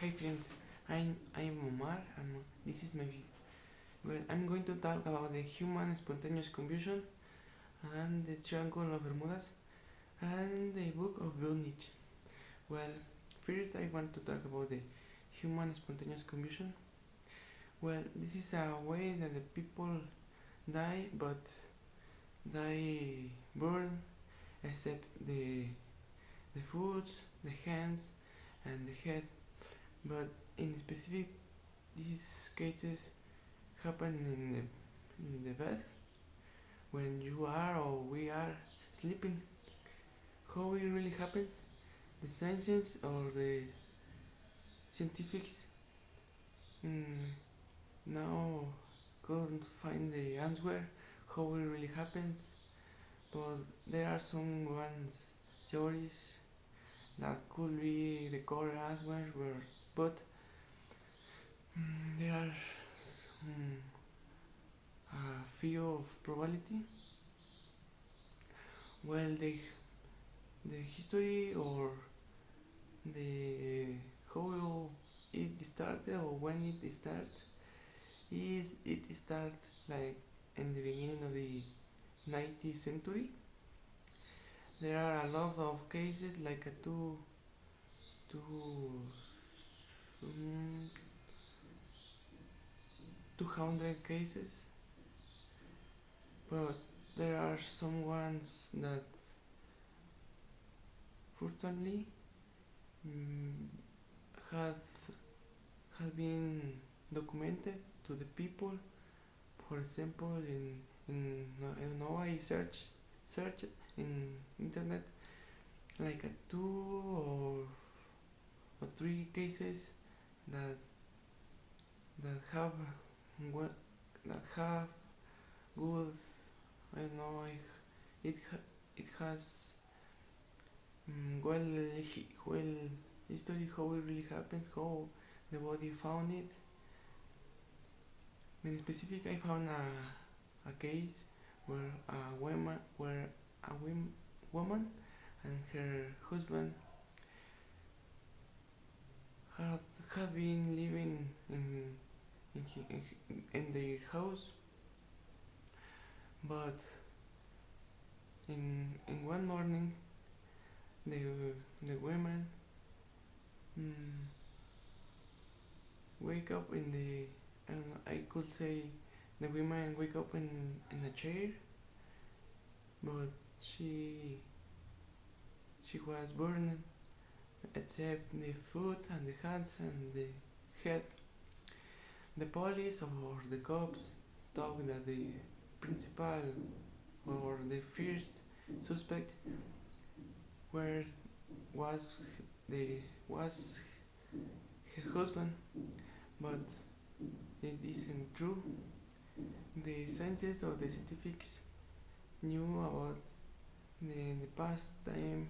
Hi friends, I'm Omar and this is my video. Well, I'm going to talk about the human spontaneous combustion and the triangle of Bermudas and the book of Voynich. Well, first I want to talk about the human spontaneous combustion. Well, this is a way that the people die, but die burn, except the foot, the hands, and the head. But in specific, these cases happen in the bed when you are or we are sleeping. How it really happens? The scientists or the scientifics mm, now couldn't find the answer how it really happens, but there are some theories that could be the core answer, but there are some, a few of probability. Well, the history or the how it started or when it started is it started like in the beginning of the 19th century. There are a lot of cases like a two um, 200 cases, but there are some ones that fortunately um, had had been documented to the people. For example, in I don't know, I search in internet like a two or three cases that that have that have good, I don't know, it has well history how it really happens, how the body found it. In specific, I found a case where a woman and her husband had had been living in their house, but in one morning the women mm, wake up in the, and I could say the women wake up in a chair, but she was burned except the foot and the hands and the head. The police or the cops thought that the principal or the first suspect were was the was her husband, but it isn't true. The scientists or the scientifics knew about the past time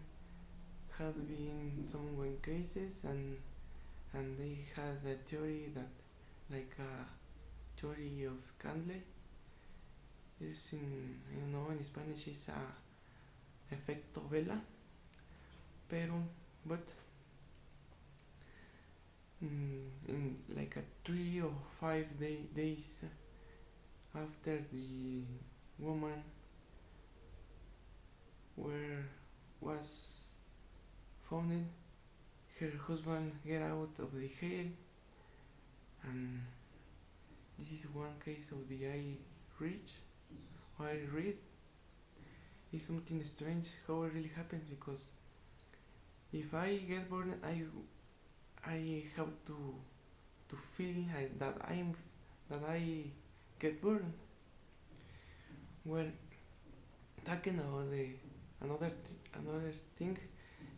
had been some one cases, and they had a theory that like a theory of candle is in, I don't know, in Spanish is a efecto vela, pero but in like a 3 or 5 days after the woman was found, her husband get out of the jail, and this is one case of the I read. It's something strange how it really happens, because if I get burned, I have to feel that I get burned. Well, talking about the another thing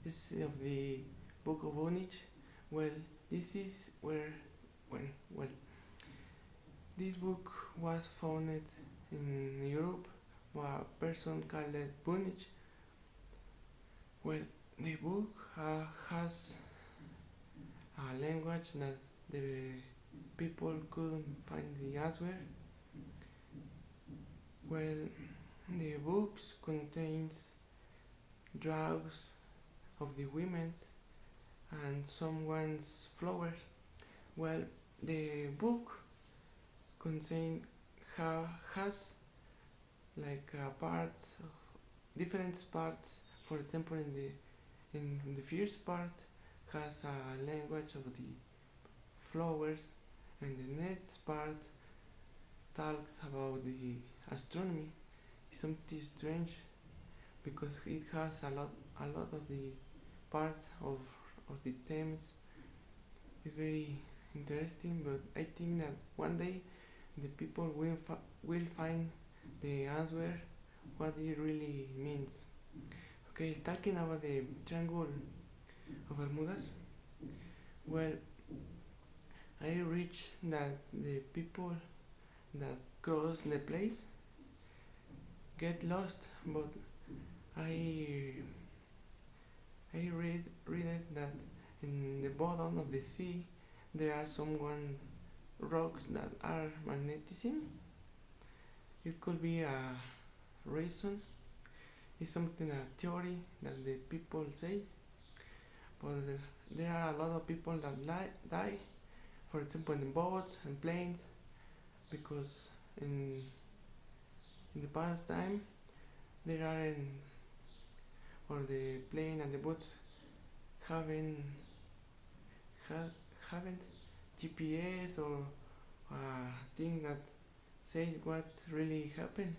is of the book of Voynich. Well, this is well this book was founded in Europe by a person called Voynich. Well, the book has a language that the people couldn't find the answer. Well, the books contains drugs of the women and someone's flowers. Well, the book contain has like parts, different parts. For example, in the first part has a language of the flowers, and the next part talks about the astronomy. It's something strange because it has a lot of the parts of the themes. It's very interesting, but I think that one day the people will find the answer what it really means. Okay, talking about the Triangle of Bermudas. Well, I reached that the people that cross the place get lost, but I read it that in the bottom of the sea there are some rocks that are magnetism. It could be a reason. It's something a theory that the people say, but there are a lot of people that die. For example, in boats and planes, because in the past time there aren't, or the plane and the boats haven't haven't GPS or thing that say what really happened.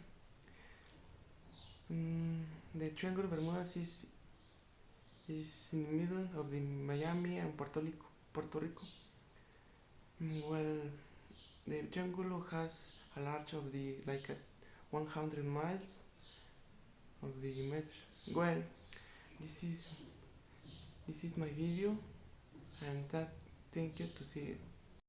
The Triangle of Bermudas is in the middle of the Miami and Puerto Rico. Well, the triangle has a large of the like 100 miles of the meters. Well, this is my video, and thank you to see it.